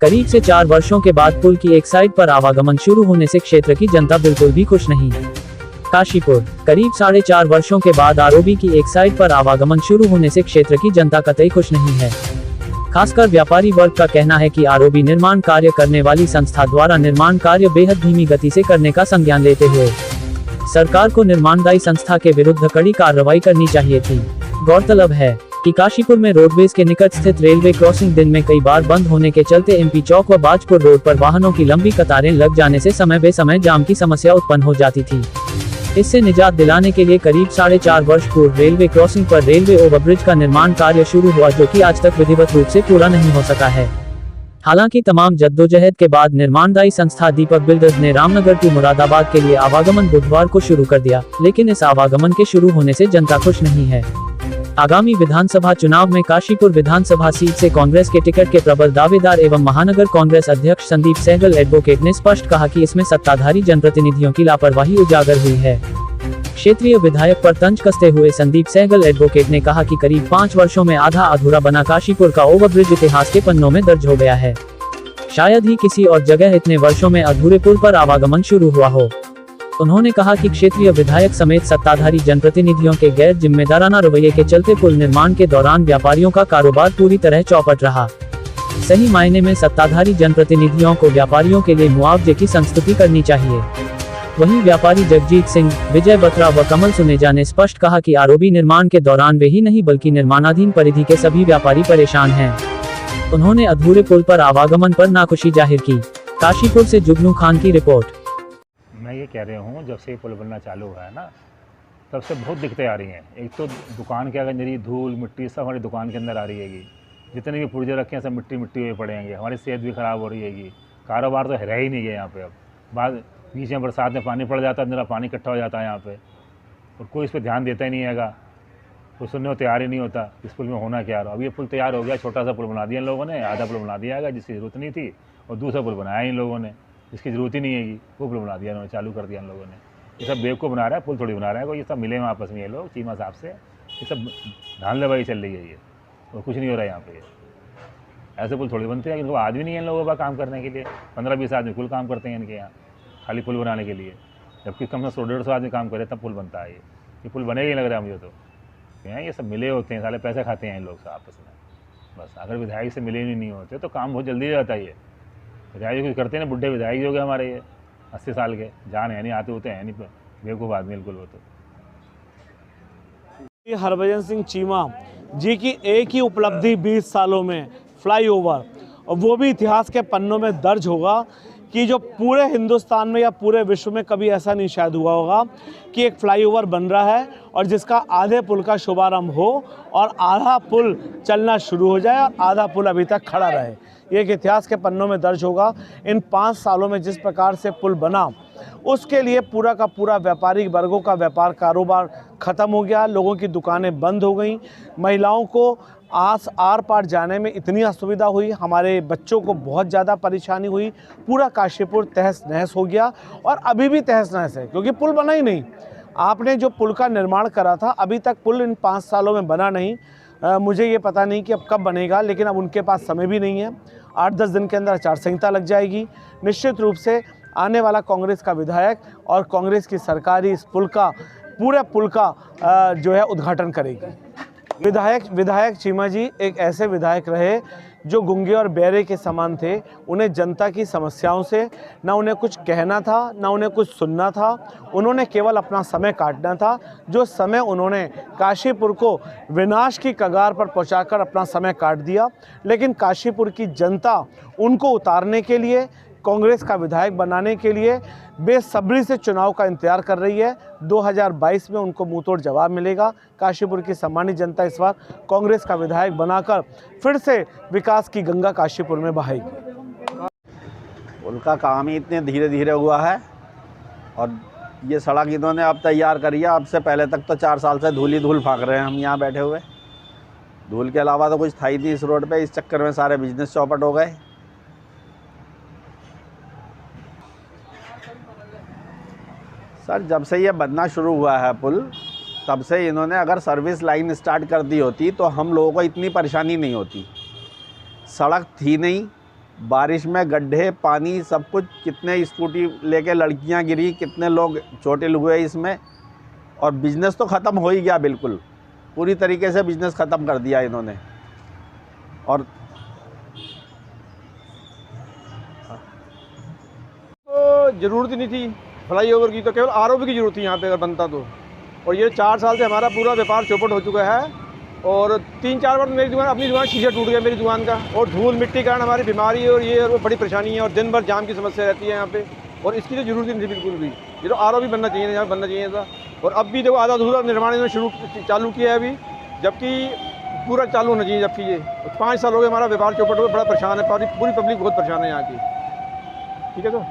करीब से 4 वर्षों के बाद पुल की एक साइड पर आवागमन शुरू होने से क्षेत्र की जनता बिल्कुल भी खुश नहीं है। काशीपुर, करीब 4.5 वर्षों के बाद आरओबी की एक साइड पर आवागमन शुरू होने से क्षेत्र की जनता कतई खुश नहीं है। खासकर व्यापारी वर्ग का कहना है कि आरओबी निर्माण कार्य करने वाली संस्था द्वारा निर्माण कार्य बेहद धीमी गति से करने का संज्ञान लेते हुए सरकार को निर्माणदायी संस्था के विरुद्ध कड़ी कार्रवाई करनी चाहिए थी। गौरतलब है कि काशीपुर में रोडवेज के निकट स्थित रेलवे क्रॉसिंग दिन में कई बार बंद होने के चलते एमपी चौक व बाजपुर रोड पर वाहनों की लंबी कतारें लग जाने से समय बेसमय जाम की समस्या उत्पन्न हो जाती थी। इससे निजात दिलाने के लिए करीब 4.5 वर्ष पूर्व रेलवे क्रॉसिंग पर रेलवे ओवरब्रिज का निर्माण कार्य शुरू हुआ, जो कि आज तक विधिवत रूप से पूरा नहीं हो सका है। हालांकि तमाम जद्दोजहद के बाद निर्माणदायी संस्था दीपक बिल्डर्स ने रामनगर टू मुरादाबाद के लिए आवागमन बुधवार को शुरू कर दिया, लेकिन इस आवागमन के शुरू होने से जनता खुश नहीं है। आगामी विधानसभा चुनाव में काशीपुर विधानसभा सीट से कांग्रेस के टिकट के प्रबल दावेदार एवं महानगर कांग्रेस अध्यक्ष संदीप सहगल एडवोकेट ने स्पष्ट कहा कि इसमें सत्ताधारी जनप्रतिनिधियों की लापरवाही उजागर हुई है। क्षेत्रीय विधायक पर तंज कसते हुए संदीप सहगल एडवोकेट ने कहा कि करीब 5 वर्षों में आधा अधूरा बना काशीपुर का ओवरब्रिज इतिहास के पन्नों में दर्ज हो गया है। शायद ही किसी और जगह इतने वर्षों में अधूरे पुल पर आवागमन शुरू हुआ हो। उन्होंने कहा कि क्षेत्रीय विधायक समेत सत्ताधारी जनप्रतिनिधियों के गैर जिम्मेदाराना रवैये के चलते पुल निर्माण के दौरान व्यापारियों का कारोबार पूरी तरह चौपट रहा। सही मायने में सत्ताधारी जनप्रतिनिधियों को व्यापारियों के लिए मुआवजे की संस्तुति करनी चाहिए। वहीं व्यापारी जगजीत सिंह, विजय बत्रा व कमल सुनेजा ने स्पष्ट कहा कि आरओबी निर्माण के दौरान वे ही नहीं बल्कि निर्माणाधीन परिधि के सभी व्यापारी परेशान हैं। उन्होंने अधूरे पुल पर आवागमन पर नाखुशी जाहिर की। काशीपुर से जुगनू खान की रिपोर्ट। मैं ये कह रहा हूँ, जब से पुल बनना चालू हुआ है ना, तब से बहुत दिक्कतें आ रही हैं। एक तो दुकान के अंदर धूल मिट्टी सब हमारी दुकान के अंदर आ रही हैगी। जितने भी पुर्जे रखे हैं सब मिट्टी मिट्टी हुए पड़े हैं। हमारी सेहत भी ख़राब हो रही हैगी। कारोबार तो रह ही नहीं गया यहाँ पे। अब बाद बीच में बरसात में पानी पड़ जाता है, अंदर पानी इकट्ठा हो जाता है यहाँ पे, और कोई इस पर ध्यान देता ही नहीं हैगा। कोई सुनने को तैयार ही नहीं होता इस पुल में होना क्या रहा। अब ये पुल तैयार हो गया, छोटा सा पुल बना दिया इन लोगों ने, आधा पुल बना दिया है जिसकी ज़रूरत नहीं थी, और दूसरा पुल बनाया इन लोगों ने जिसकी ज़रूरत ही नहीं है। वो पुल बना दिया इन्होंने, चालू कर दिया इन लोगों ने। ये सब बेवकूफ़ बना रहा है, पुल थोड़ी बना रहा है कोई। ये सब मिले हैं आपस में ये लोग चीमा साहब से। ये सब धांधलेबाजी चल रही है ये, और कुछ नहीं हो रहा है यहाँ पे। ऐसे पुल थोड़ी बनते हैं, इनको आदमी नहीं है इन लोगों का काम करने के लिए। 15-20 आदमी कुल काम करते हैं इनके यहाँ खाली पुल बनाने के लिए, जबकि कम से कम 100-150 आदमी काम करे तब पुल बनता है। ये पुल बनेगा ही लग रहा है मुझे तो। ये सब मिले होते हैं, साले पैसे खाते हैं इन लोग आपस में। बस अगर विधायक से मिले नहीं होते तो काम बहुत जल्दी हो जाता है। ये विधायक कुछ करते हैं ना, बुढ़े विधायक हो गए हमारे ये 80 साल के, जान है नहीं, आते होते हैं नहीं, बेवकूफ़ आदमी बिल्कुल वो तो। हरभजन सिंह चीमा जी की एक ही उपलब्धि 20 सालों में फ्लाईओवर, और वो भी इतिहास के पन्नों में दर्ज होगा कि जो पूरे हिंदुस्तान में या पूरे विश्व में कभी ऐसा नहीं शायद हुआ होगा कि एक फ्लाईओवर बन रहा है और जिसका आधे पुल का शुभारंभ हो और आधा पुल चलना शुरू हो जाए और आधा पुल अभी तक खड़ा रहे। ये एक इतिहास के पन्नों में दर्ज होगा। इन 5 सालों में जिस प्रकार से पुल बना, उसके लिए पूरा का पूरा व्यापारी वर्गों का व्यापार कारोबार ख़त्म हो गया। लोगों की दुकानें बंद हो गईं। महिलाओं को आर पार जाने में इतनी असुविधा हुई, हमारे बच्चों को बहुत ज़्यादा परेशानी हुई। पूरा काशीपुर तहस नहस हो गया, और अभी भी तहस नहस है क्योंकि पुल बना ही नहीं। आपने जो पुल का निर्माण करा था, अभी तक पुल इन 5 सालों में बना नहीं। मुझे ये पता नहीं कि अब कब बनेगा, लेकिन अब उनके पास समय भी नहीं है। 8-10 दिन के अंदर आचार संहिता लग जाएगी। निश्चित रूप से आने वाला कांग्रेस का विधायक और कांग्रेस की सरकार इस पुल का, पूरे पुल का जो है उद्घाटन करेगी। विधायक चीमा जी एक ऐसे विधायक रहे जो गूंगे और बहरे के समान थे। उन्हें जनता की समस्याओं से ना उन्हें कुछ कहना था, ना उन्हें कुछ सुनना था। उन्होंने केवल अपना समय काटना था। जो समय उन्होंने काशीपुर को विनाश की कगार पर पहुंचाकर अपना समय काट दिया, लेकिन काशीपुर की जनता उनको उतारने के लिए, कांग्रेस का विधायक बनाने के लिए बेसब्री से चुनाव का इंतजार कर रही है। 2022 में उनको मुंहतोड़ जवाब मिलेगा। काशीपुर की सम्मानित जनता इस बार कांग्रेस का विधायक बनाकर फिर से विकास की गंगा काशीपुर में बहाएगी। उनका काम ही इतने धीरे धीरे हुआ है, और ये सड़क इन्होंने अब तैयार करी है। अब से पहले तक तो 4 साल से धूल ही धूल फाँक रहे हैं हम यहाँ बैठे हुए। धूल के अलावा तो कुछ था ही नहीं इस रोड पे। इस चक्कर में सारे बिजनेस चौपट हो गए। सर, जब से ये बनना शुरू हुआ है पुल, तब से इन्होंने अगर सर्विस लाइन स्टार्ट कर दी होती तो हम लोगों को इतनी परेशानी नहीं होती। सड़क थी नहीं, बारिश में गड्ढे, पानी, सब कुछ, कितने स्कूटी लेके लड़कियां गिरी, कितने लोग चोटिल हुए इसमें। और बिजनेस तो ख़त्म हो ही गया, बिल्कुल पूरी तरीके से बिजनेस ख़त्म कर दिया इन्होंने। और तो ज़रूरत ही नहीं थी फ्लाईओवर की, तो केवल आरओबी की ज़रूरत थी यहाँ पे अगर बनता तो। और ये 4 साल से हमारा पूरा व्यापार चौपट हो चुका है। और 3-4 बार मेरी दुकान, अपनी दुकान शीशा टूट गया मेरी दुकान का। और धूल मिट्टी के कारण हमारी बीमारी और ये और बड़ी परेशानी है। और दिन भर जाम की समस्या रहती है यहाँ पे। और इसकी तो ज़रूरत ही नहीं थी बिल्कुल भी। ये तो आरओबी बनना चाहिए, यहाँ बनना चाहिए था। और अब भी देखो आधा अधूरा निर्माण इन्होंने चालू किया है अभी, जबकि पूरा चालू होना चाहिए। जबकि ये 5 साल हो गए हमारा व्यापार चौपट हुआ, बड़ा परेशान है, पूरी पब्लिक बहुत परेशान है यहाँ की। ठीक है तो